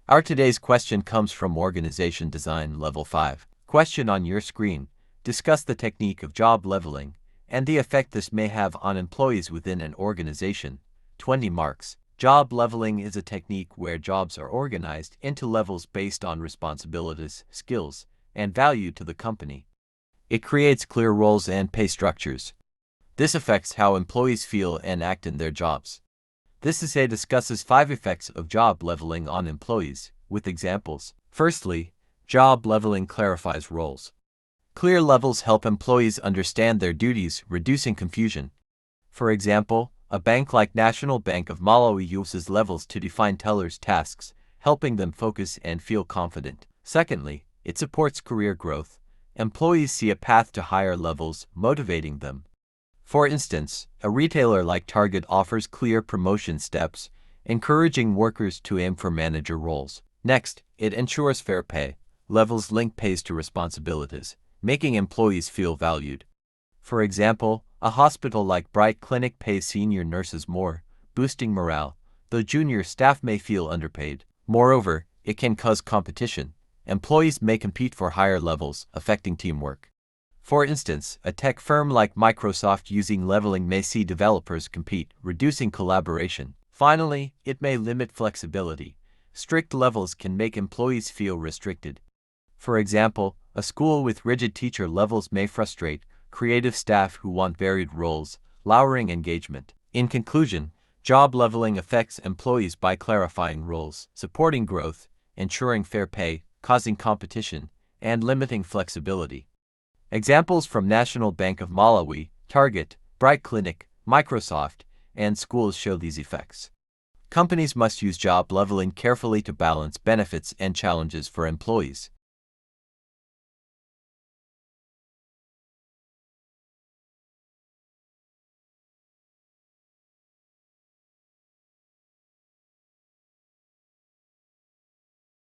Our today's question comes from Organization Design Level 5. Question on your screen. Discuss the technique of job leveling and the effect this may have on employees within an organization. 20 marks. Job leveling is a technique where jobs are organized into levels based on responsibilities, skills, and value to the company. It creates clear roles and pay structures. This affects how employees feel and act in their jobs. This essay discusses 5 effects of job leveling on employees, with examples. Firstly, job leveling clarifies roles. Clear levels help employees understand their duties, reducing confusion. For example, a bank like National Bank of Malawi uses levels to define tellers' tasks, helping them focus and feel confident. Secondly, it supports career growth. Employees see a path to higher levels, motivating them. For instance, a retailer like Target offers clear promotion steps, encouraging workers to aim for manager roles. Next, it ensures fair pay. Levels link pays to responsibilities, making employees feel valued. For example, a hospital like Bright Clinic pays senior nurses more, boosting morale, though junior staff may feel underpaid. Moreover, it can cause competition. Employees may compete for higher levels, affecting teamwork. For instance, a tech firm like Microsoft using leveling may see developers compete, reducing collaboration. Finally, it may limit flexibility. Strict levels can make employees feel restricted. For example, a school with rigid teacher levels may frustrate creative staff who want varied roles, lowering engagement. In conclusion, job leveling affects employees by clarifying roles, supporting growth, ensuring fair pay, causing competition, and limiting flexibility. Examples from National Bank of Malawi, Target, Bright Clinic, Microsoft, and schools show these effects. Companies must use job leveling carefully to balance benefits and challenges for employees.